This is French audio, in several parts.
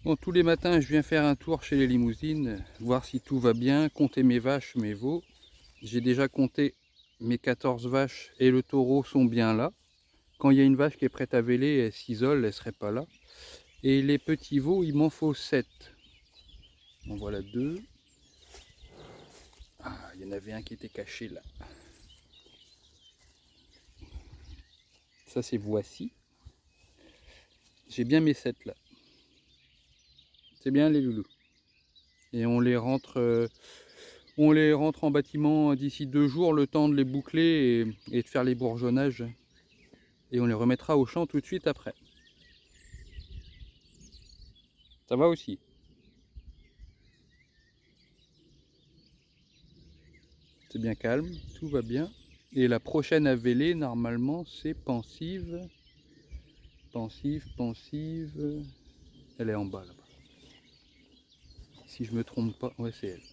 Bon, tous les matins, je viens faire un tour chez les limousines, voir si tout va bien, compter mes vaches, mes veaux. J'ai déjà compté mes 14 vaches et le taureau sont bien là. Quand il y a une vache qui est prête à véler, elle s'isole, elle ne serait pas là. Et les petits veaux, il m'en faut 7. En voilà 2. Ah, il y en avait un qui était caché là. Ça c'est voici. J'ai bien mes 7 là. C'est bien les loulous. Et on les rentre en bâtiment d'ici 2 jours, le temps de les boucler et de faire les bourgeonnages. Et on les remettra au champ tout de suite après. Ça va aussi. C'est bien calme, tout va bien. Et la prochaine à véler, normalement, c'est Pensive. Pensive. Elle est en bas là-bas. Si je me trompe pas, ouais, c'est elle.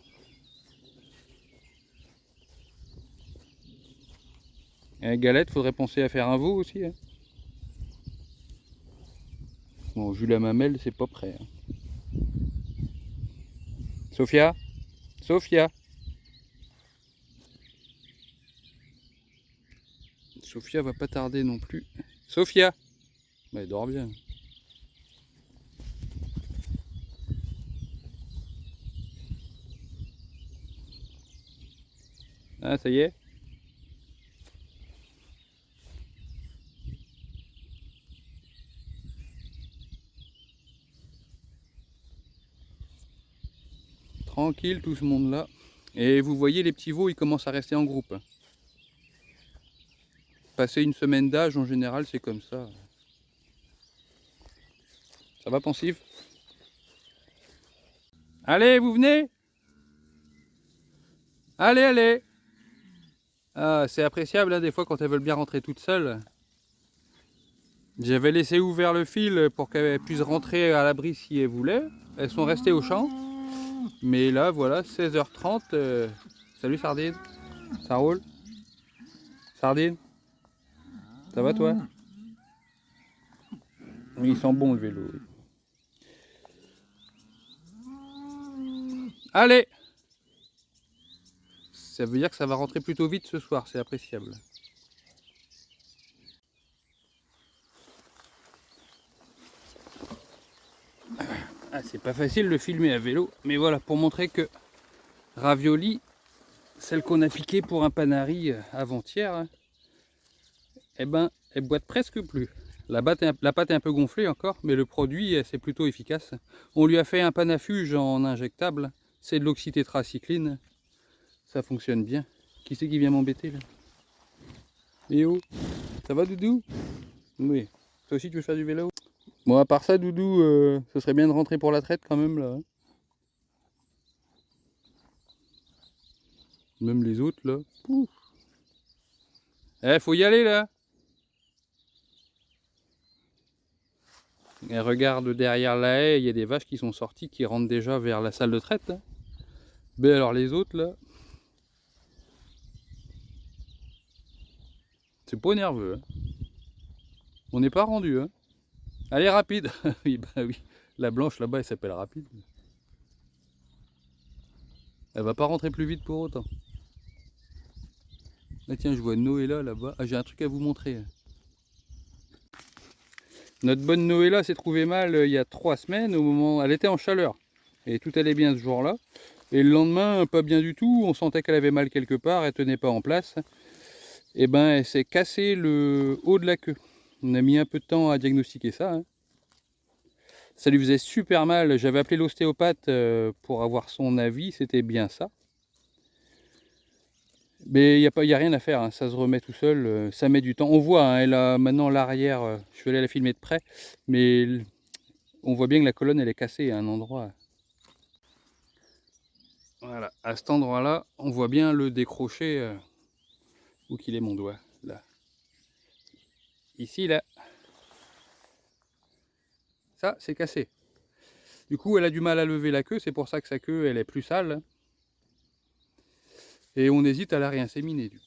Et Galette, faudrait penser à faire un veau aussi. Hein. Bon, vu la mamelle, c'est pas prêt. Hein. Sophia Sophia Sophia va pas tarder non plus. Sophia bah, elle dort bien. Ah, ça y est. Tranquille tout ce monde là. Et vous voyez les petits veaux, ils commencent à rester en groupe. Passer une semaine d'âge, en général, c'est comme ça. Ça va, Pensif? Allez, vous venez? Allez, allez! Ah, c'est appréciable, hein, des fois, quand elles veulent bien rentrer toutes seules. J'avais laissé ouvert le fil pour qu'elles puissent rentrer à l'abri si elles voulaient. Elles sont restées au champ. Mais là, voilà, 16h30. Salut, Sardine. Ça roule? Sardine? Ça va, toi? Oui, il sent bon, le vélo. Allez! Ça veut dire que ça va rentrer plutôt vite ce soir, c'est appréciable. Ah, c'est pas facile de filmer à vélo, mais voilà, pour montrer que Ravioli, celle qu'on a piquée pour un panari avant-hier, hein, eh ben, elle boite presque plus. La pâte est un peu gonflée encore, mais le produit, c'est plutôt efficace. On lui a fait un panafuge en injectable, c'est de l'oxytétracycline, ça fonctionne bien. Qui c'est qui vient m'embêter là? Et oh, ça va Doudou? Oui. Toi aussi tu veux faire du vélo? Bon, à part ça, Doudou, ce serait bien de rentrer pour la traite quand même là. Même les autres là. Pouf. Eh, faut y aller là. Et regarde derrière la haie, il y a des vaches qui sont sorties, qui rentrent déjà vers la salle de traite. Hein. Mais alors les autres là, c'est pas nerveux. Hein. On n'est pas rendu. Hein. Allez, rapide. Oui, bah oui. La blanche là-bas, elle s'appelle rapide. Elle va pas rentrer plus vite pour autant. Ah tiens, je vois Noëlla là-bas. Ah, j'ai un truc à vous montrer. Notre bonne Noëlla s'est trouvée mal il y a 3 semaines. Au moment, elle était en chaleur. Et tout allait bien ce jour-là. Et le lendemain, pas bien du tout. On sentait qu'elle avait mal quelque part. Elle tenait pas en place. Et ben, elle s'est cassé le haut de la queue. On a mis un peu de temps à diagnostiquer ça. Hein. Ça lui faisait super mal. J'avais appelé l'ostéopathe pour avoir son avis. C'était bien ça. Mais il n'y a rien à faire, hein. Ça se remet tout seul, ça met du temps. On voit, hein, elle a maintenant l'arrière, je vais aller la filmer de près, mais on voit bien que la colonne elle est cassée à un endroit. Voilà, à cet endroit-là, on voit bien le décroché, où qu'il est mon doigt, là. Ici, là. Ça, c'est cassé. Du coup, elle a du mal à lever la queue, c'est pour ça que sa queue, elle est plus sale. Et on hésite à la réinséminer, du coup.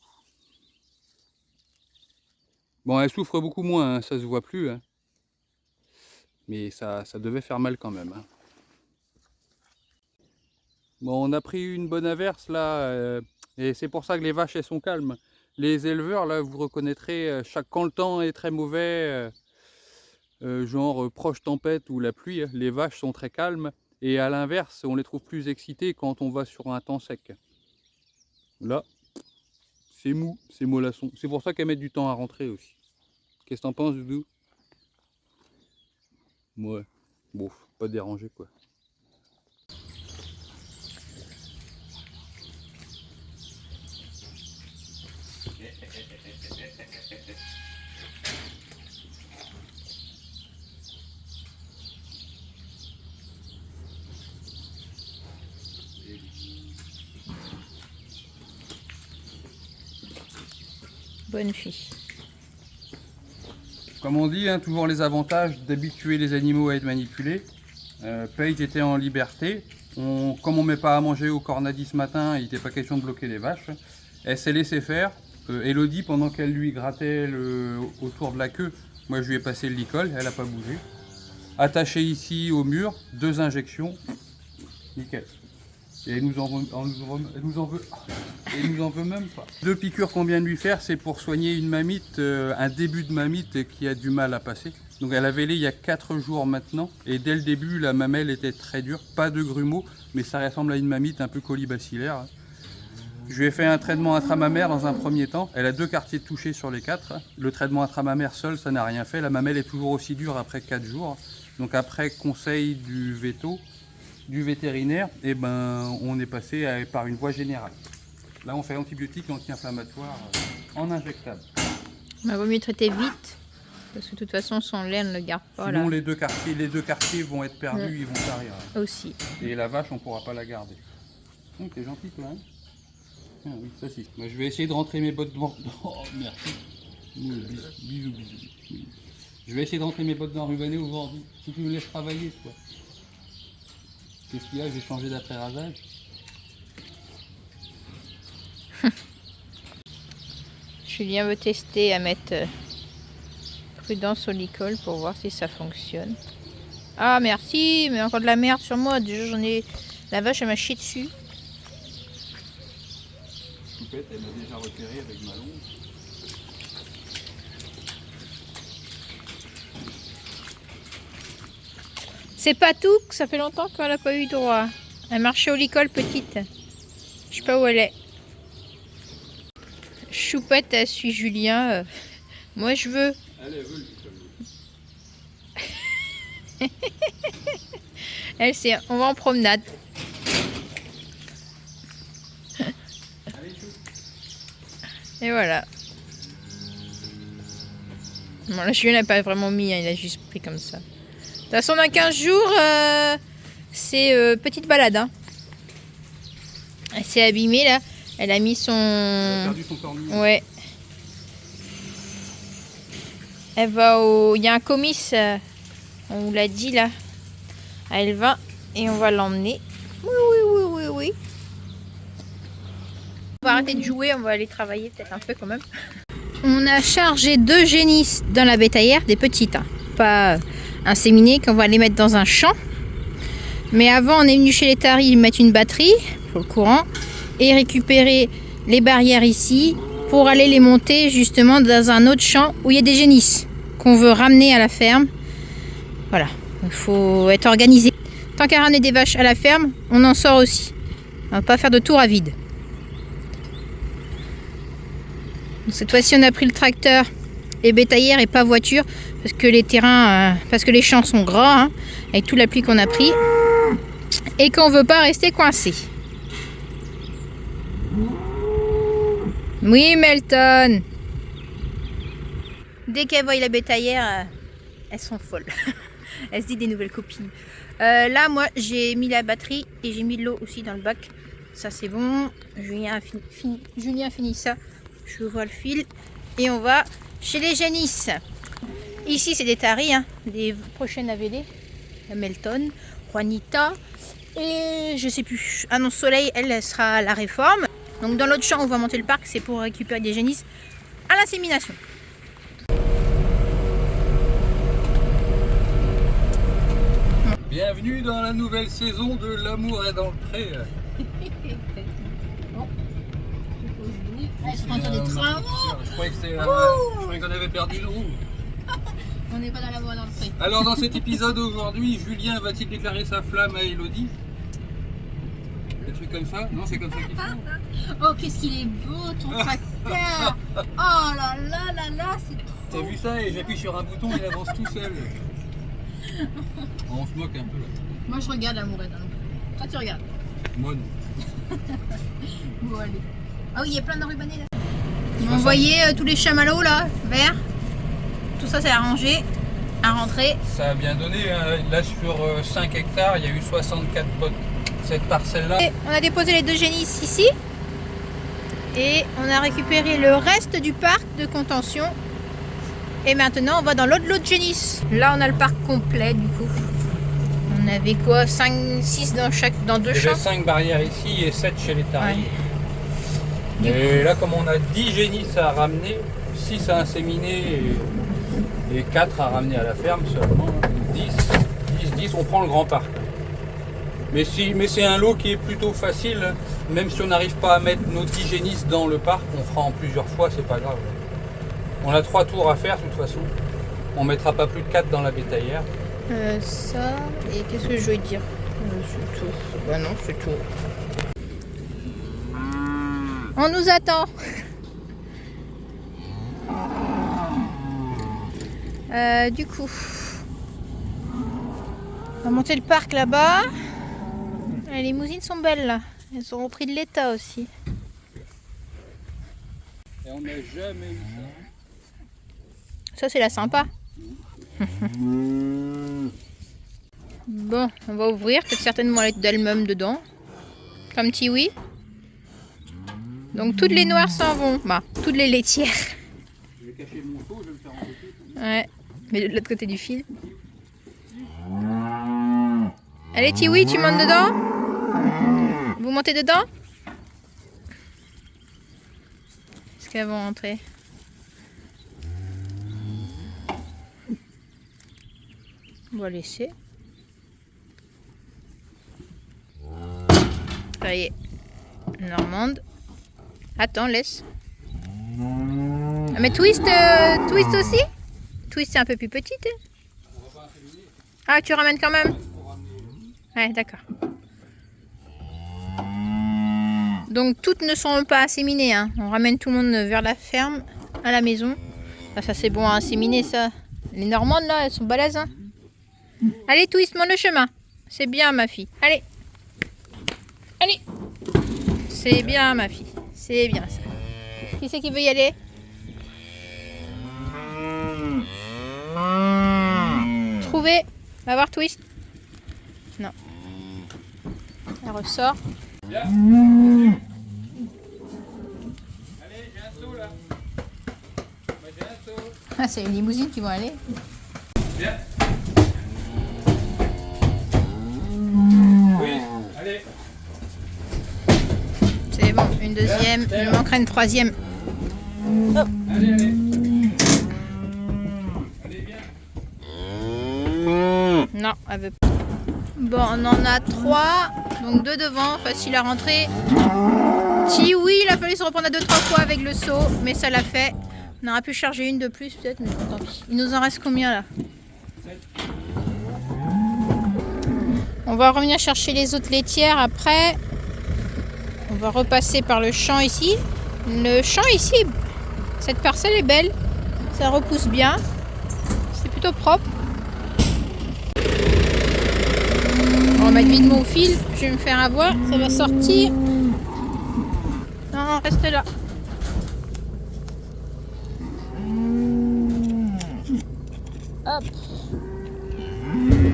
Bon, elle souffre beaucoup moins, hein, ça se voit plus, hein. Mais ça devait faire mal quand même. Hein. Bon, on a pris une bonne averse là, et c'est pour ça que les vaches elles sont calmes. Les éleveurs là, vous reconnaîtrez, quand le temps est très mauvais, genre proche tempête ou la pluie, les vaches sont très calmes. Et à l'inverse, on les trouve plus excitées quand on va sur un temps sec. Là, c'est mou, c'est mollasson. C'est pour ça qu'elles mettent du temps à rentrer aussi. Qu'est-ce que t'en penses, Doudou? Ouais, bon, pas déranger quoi. Bonne fille. Comme on dit, hein, toujours les avantages d'habituer les animaux à être manipulés. Paige était en liberté. Comme on ne met pas à manger au cornadi ce matin, il n'était pas question de bloquer les vaches. Elle s'est laissée faire. Elodie, pendant qu'elle lui grattait autour de la queue, moi je lui ai passé le licol, elle n'a pas bougé. Attachée ici au mur, 2 injections, nickel. Et elle nous en veut même pas. 2 piqûres qu'on vient de lui faire, c'est pour soigner une mamite, un début de mamite qui a du mal à passer. Donc elle avait il y a 4 jours maintenant, et dès le début la mamelle était très dure, pas de grumeaux, mais ça ressemble à une mamite un peu colibacillaire. Je lui ai fait un traitement intramammaire dans un premier temps. Elle a 2 quartiers de toucher sur les 4. Le traitement intramammaire seul, ça n'a rien fait. La mamelle est toujours aussi dure après 4 jours. Donc après conseil du vétérinaire, et ben, on est passé par une voie générale. Là, on fait antibiotiques et anti-inflammatoires en injectable. Il vaut mieux traiter vite, parce que de toute façon, son lait ne le garde pas. Sinon, là. les deux quartiers vont être perdus, ils vont tarir. Aussi. Et la vache, on ne pourra pas la garder. Donc, t'es gentil, toi, hein? Ah, oui, ça si. Moi, je vais essayer de rentrer mes bottes dans... Oh, merci. Bisous. Je vais essayer de rentrer mes bottes dans rubané aujourd'hui. Si tu me laisses travailler, toi. Qu'est-ce qu'il y a? J'ai changé d'après-rasage. Julien veut tester à mettre Prudence au licol pour voir si ça fonctionne. Ah merci, mais encore de la merde sur moi. Déjà j'en ai... La vache elle m'a chié dessus. Poupette, elle m'a déjà repéré avec ma longue. C'est pas tout, que ça fait longtemps qu'elle n'a pas eu droit. Elle marchait au licol petite. Je sais pas où elle est. Choupette, elle suit Julien. Moi je veux. Elle veut le licol. Elle c'est on va en promenade. Et voilà. Bon là Julien n'a pas vraiment mis, hein, il a juste pris comme ça. De toute façon dans 15 jours, c'est petite balade. Hein. Elle s'est abîmée là. Elle a mis son... Elle a perdu son cornillon. Ouais. Elle va au... Il y a un comice, on vous l'a dit là. Elle va et on va l'emmener. Oui. On va arrêter de jouer, on va aller travailler peut-être un peu quand même. On a chargé 2 génisses dans la bétaillère, des petites, hein, pas inséminées, qu'on va les mettre dans un champ. Mais avant, on est venu chez les taris mettre une batterie pour le courant et récupérer les barrières ici pour aller les monter justement dans un autre champ où il y a des génisses qu'on veut ramener à la ferme. Voilà, il faut être organisé. Tant qu'à ramener des vaches à la ferme, on en sort aussi. On va pas faire de tour à vide. Donc cette fois-ci, on a pris le tracteur et bétaillère et pas voiture parce que les terrains, parce que les champs sont gras, hein, avec toute la pluie qu'on a pris et qu'on veut pas rester coincé. Oui, Melton. Dès qu'elles voient la bétaillère, elles sont folles. Elles se disent des nouvelles copines. Là, moi, j'ai mis la batterie et j'ai mis de l'eau aussi dans le bac. Ça, c'est bon. Julien finit ça. Je vois le fil. Et on va chez les génisses. Ici, c'est des taris, hein, des prochaines AVD. Melton, Juanita. Et je sais plus. Ah non, Soleil, elle sera à la réforme. Donc, dans l'autre champ, on va monter le parc. C'est pour récupérer des génisses à l'insémination. Bienvenue dans la nouvelle saison de L'amour est dans le pré. se rentrer des travaux. Je croyais qu'on avait perdu le roue. On n'est pas dans la voie d'entrée. Alors dans cet épisode aujourd'hui, Julien va-t-il déclarer sa flamme à Elodie? Des trucs comme ça? Non, c'est comme ça qu'il faut. Oh, qu'est-ce qu'il est beau ton tracteur. Oh là là là là, c'est trop. T'as vu ça? Et j'appuie sur un bouton, il avance tout seul. On se moque un peu là. Moi je regarde l'amourette. Hein. Toi tu regardes. Moi non. Bon allez. Ah oui, il y a plein de rubanés là. Ils m'ont envoyé tous les chamallows là, verts. Tout ça c'est arrangé, à rentrer. Ça a bien donné, hein. Là sur 5 hectares, il y a eu 64 potes. Cette parcelle-là. On a déposé les 2 génisses ici. Et on a récupéré le reste du parc de contention. Et maintenant on va dans l'autre génisse. Là on a le parc complet du coup. On avait quoi, 5, 6 dans 2 champs. Il y avait 5 barrières ici et 7 chez les tariers. Ouais. Et là comme on a 10 génisses à ramener, 6 à inséminer et 4 à ramener à la ferme seulement. 10, on prend le grand parc. Mais c'est un lot qui est plutôt facile, même si on n'arrive pas à mettre nos 10 génisses dans le parc, on fera en plusieurs fois, c'est pas grave. On a 3 tours à faire de toute façon. On mettra pas plus de 4 dans la bétaillère. Ça, et qu'est-ce que je veux dire? C'est tout. Bah non, c'est tout. On nous attend. Du coup, on va monter le parc là-bas. Les limousines sont belles là. Elles ont repris de l'état aussi. Et on n'a jamais eu ça. Ça c'est la sympa. Bon, on va ouvrir. Peut-être certainement d'elle-même dedans. Comme Tiwi. Donc toutes les noires s'en vont. Bah, toutes les laitières. Je vais cacher mon seau, je vais me faire embêter. Ouais, mais de l'autre côté du fil. Allez Tiwi, tu montes dedans? Vous montez dedans? Est-ce qu'elles vont rentrer? On va laisser. Ça y est. Normande. Attends, laisse. Ah, mais Twist aussi? Twist c'est un peu plus petite. Hein? Ah, tu ramènes quand même? Ouais, d'accord. Donc toutes ne sont pas inséminées. Hein. On ramène tout le monde vers la ferme, à la maison. Ah, ça c'est bon à inséminer ça. Les normandes là, elles sont balèzes. Hein. Allez Twist, monte le chemin. C'est bien ma fille. Allez. Allez. C'est bien ma fille. C'est bien ça. Qui c'est qui veut y aller? Trouver. Va voir Twist. Non. Elle ressort. Bien. Allez, j'ai un seau là. Moi, j'ai un seau. Ah, c'est les limousines qui vont aller. Bien. Oui, allez. C'est bon, une deuxième. Il me manquerait une troisième. Oh. Allez, allez. Allez, bien. Non, elle veut pas. Bon, on en a 3. Donc 2 devant, facile à rentrer. Oui, il a fallu se reprendre à 2-3 fois avec le seau, mais ça l'a fait. On aurait pu charger une de plus peut-être, mais tant pis. Il nous en reste combien là? On va revenir chercher les autres laitières après. On va repasser par le champ ici. Le champ ici, cette parcelle est belle. Ça repousse bien. C'est plutôt propre. On va mettre vite mon fil. Je vais me faire avoir. Ça va sortir. Non, reste là. Hop.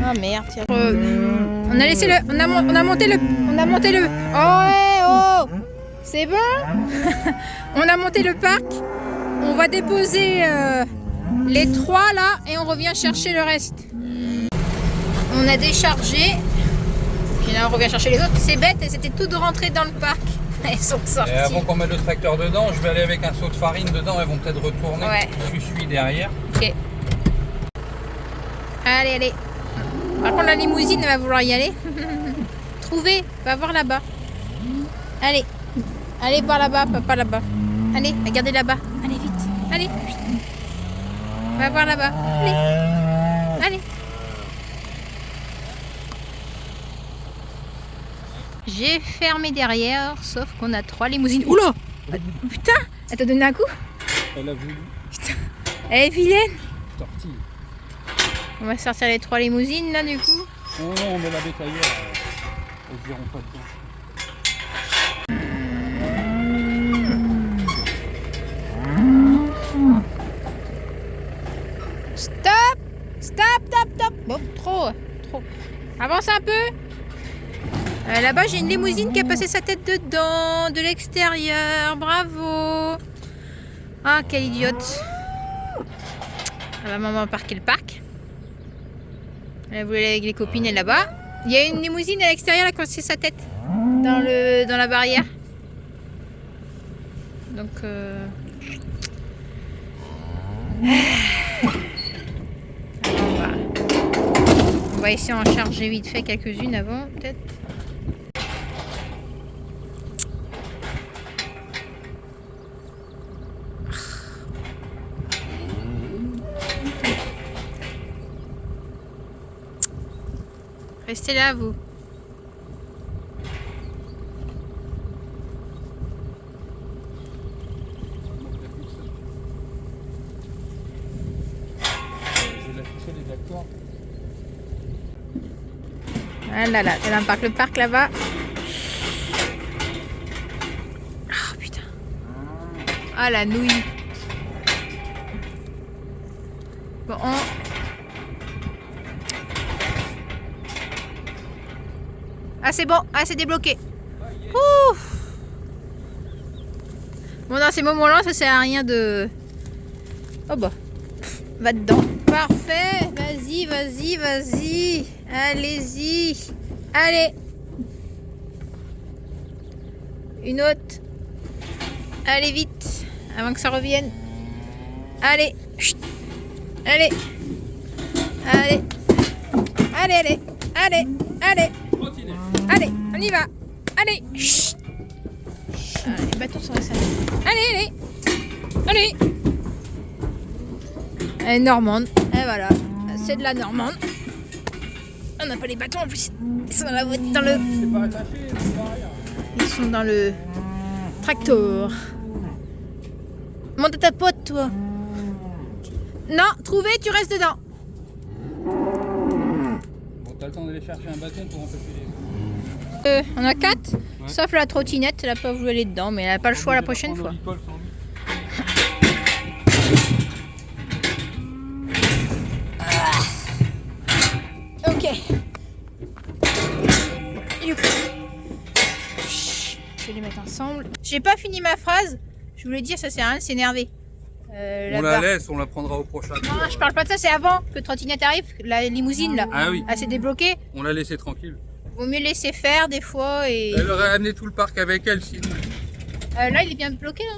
Oh merde. On a laissé le. On a monté le. Oh, ouais, oh. C'est bon. On a monté le parc. On va déposer les 3 là et on revient chercher le reste. On a déchargé. Puis là on revient chercher les autres. C'est bête, elles étaient toutes rentrées dans le parc. Elles sont sorties. Et avant qu'on mette le tracteur dedans, je vais aller avec un seau de farine dedans. Elles vont peut-être retourner. Ouais. Je suis derrière. Ok. Allez, allez. Par contre la limousine elle va vouloir y aller. Trouver, va voir là-bas. Allez. Allez voir là-bas, papa là-bas. Allez, regardez là-bas. Allez, vite. Allez. On va voir là-bas. Allez. Allez. J'ai fermé derrière, sauf qu'on a 3 limousines. Oula! Putain! Elle t'a donné un coup? Elle a voulu. Putain! Elle est vilaine! Sortie. On va sortir les 3 limousines là du coup. Non, non, on met la bétaillère. Elles iront pas dedans. Stop! Stop, stop, stop! Bon, trop. Avance un peu. Là-bas, j'ai une limousine qui a passé sa tête dedans, de l'extérieur. Bravo! Ah, quelle idiote! Elle va maman parquer le parc. Elle voulait aller avec les copines, elle là-bas. Il y a une limousine à l'extérieur qui a passé sa tête dans la barrière. Donc, on va essayer d'en charger vite fait quelques-unes avant, peut-être. Restez là, vous. Ah là là, elle embarque le parc là-bas. Ah putain. Ah la nouille. Bon, Ah c'est bon, ah c'est débloqué. Ouf. Bon dans ces moments-là, ça sert à rien de... Oh bah, va dedans. Parfait, vas-y, vas-y, vas-y. Allez-y. Allez. Une autre. Allez vite, avant que ça revienne. Allez. Chut. Allez. Allez. Allez, allez. Allez. Allez. Allez, on y va. Allez. Chut. Allez, les bâtons sont restés. Allez, allez. Allez. Elle est normande. Et voilà. C'est de la normande. On n'a pas les bâtons en plus. Ils sont dans le... Ils sont dans le tracteur. Monte à ta pote, toi. Non, trouvé, tu restes dedans. Bon, t'as le temps d'aller chercher un bâton pour empêcher les... On a 4, ouais. Sauf la trottinette, elle n'a pas voulu aller dedans, mais elle n'a pas le choix la prochaine fois. Ok. Je vais les mettre ensemble. J'ai pas fini ma phrase. Je voulais dire, ça sert à rien de s'énerver. On la laisse, on la prendra au prochain tour. Non, je parle pas de ça, c'est avant que trottinette arrive, la limousine là. Ah oui. Elle s'est débloquée. On l'a laissé tranquille. Vaut mieux laisser faire des fois et... Elle aurait amené tout le parc avec elle sinon. Là, il est bien bloqué là.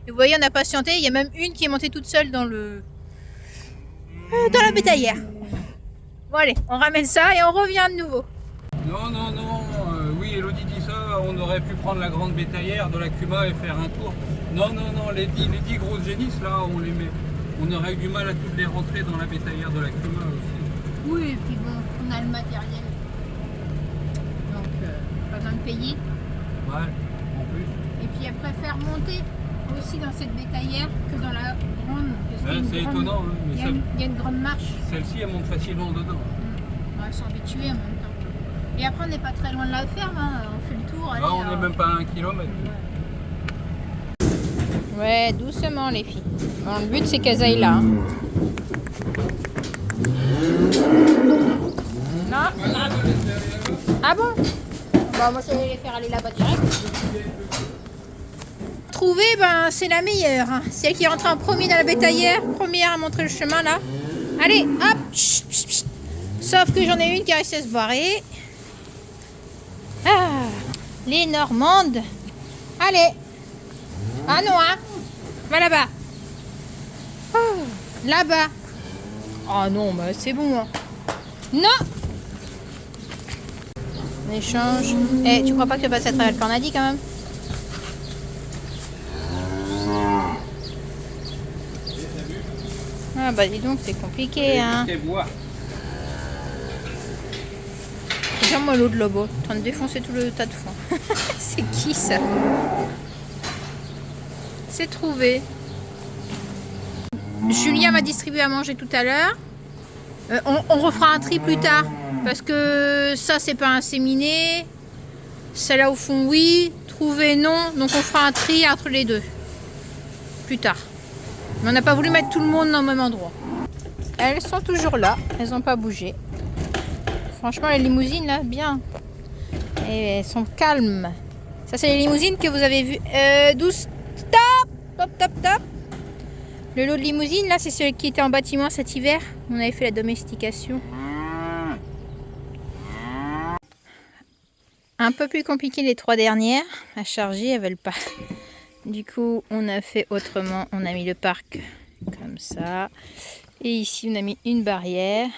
Et vous voyez, on a patienté. Il y a même une qui est montée toute seule dans le... dans la bétaillère. Bon allez, on ramène ça et on revient de nouveau. Non, non, non. Oui, Elodie dit ça. On aurait pu prendre la grande bétaillère de la Cuma et faire un tour. Non, non, non. Les 10 grosses génisses là, on les met. On aurait eu du mal à toutes les rentrer dans la bétaillère de la Cuma aussi. Oui, et puis bon, on a le matériel. Donc, pas besoin de payer. Ouais, en plus. Et puis après, faire monter aussi dans cette bétaillère que dans la grande. Ouais, c'est étonnant. Hein, mais il y a une grande marche. Celle-ci, elle monte facilement dedans. On va s'habituer en même temps. Et après, on n'est pas très loin de la ferme. Hein. On fait le tour. Allez, on n'est même pas à 1 kilomètre. Ouais, doucement les filles. Bon, le but, c'est qu'elles aillent là. Hein. Non. Ah bon? Bon, moi je vais les faire aller là-bas direct. Trouver, ben c'est la meilleure. Hein. C'est elle qui est rentrée en premier dans la bétaillère, première à montrer le chemin là. Allez, hop. Chut, chut, chut. Sauf que j'en ai une qui a réussi à se barrer. Ah, les Normandes. Allez. Ah non, hein. Va là-bas. Oh, là-bas. Oh non, bah c'est bon. Hein. Non. On échange. Eh, tu crois pas que tu vas passer à travers le Cornadi quand même? Ah bah dis donc, c'est compliqué, hein. Regarde-moi l'eau de là-bas, en train de défoncer tout le tas de foin. C'est qui ça? C'est trouvé. Julien m'a distribué à manger tout à l'heure. On refera un tri plus tard. Parce que ça, c'est pas inséminé. Celle-là, au fond, oui. Trouvé, non. Donc, on fera un tri entre les deux. Plus tard. Mais on n'a pas voulu mettre tout le monde dans le même endroit. Elles sont toujours là. Elles n'ont pas bougé. Franchement, les limousines, là, bien. Et elles sont calmes. Ça, c'est les limousines que vous avez vues. 12. Stop! Stop, stop, stop. Le lot de limousine, là, c'est celui qui était en bâtiment cet hiver. On avait fait la domestication. Un peu plus compliqué les 3 dernières. À charger, elles veulent pas. Du coup, on a fait autrement. On a mis le parc comme ça. Et ici, on a mis une barrière.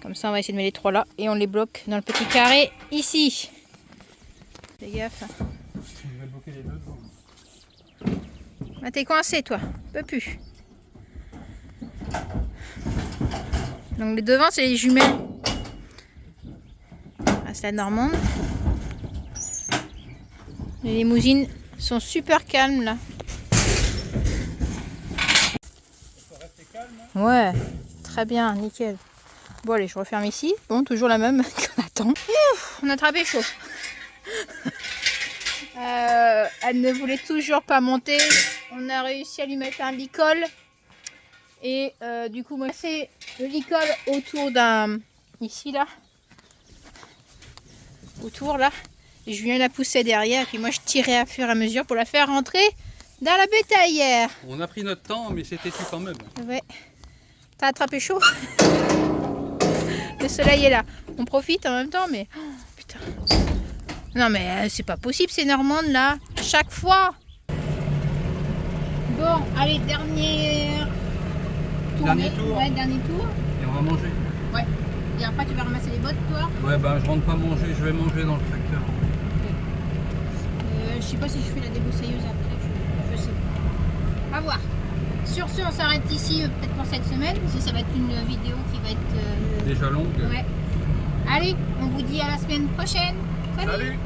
Comme ça, on va essayer de mettre les 3 là. Et on les bloque dans le petit carré ici. Fais gaffe. Je vais bloquer les deux devant. Ah, t'es coincé, toi. Peux plus. Donc, les devants, c'est les jumelles. Ah, c'est la normande. Les limousines sont super calmes, là. Ouais, très bien, nickel. Bon, allez, je referme ici. Bon, toujours la même qu'on attend. Ouf, on a attrapé chaud. Elle ne voulait toujours pas monter. On a réussi à lui mettre un licol. Et du coup, moi, c'est le licol autour d'un... Ici, là. Autour, là. Et Julien la poussait derrière. Et puis moi, je tirais à fur et à mesure pour la faire rentrer dans la bétaillère. On a pris notre temps, mais c'était tout quand même. Ouais. T'as attrapé chaud. Le soleil est là. On profite en même temps, mais... Oh, putain. Non, mais c'est pas possible, ces normandes, là. Chaque fois. Bon, allez, dernier tour. Dernier tour. Ouais, dernier tour. Et on va manger. Ouais. Et après, tu vas ramasser les bottes, toi. Ouais, ben je rentre pas manger, je vais manger dans le tracteur. Je sais pas si je fais la débroussailleuse après. Je sais pas. À voir. Sur ce, on s'arrête ici peut-être pour cette semaine. Parce que ça va être une vidéo qui va être... Déjà longue. Ouais. Allez, on vous dit à la semaine prochaine. Salut. Salut.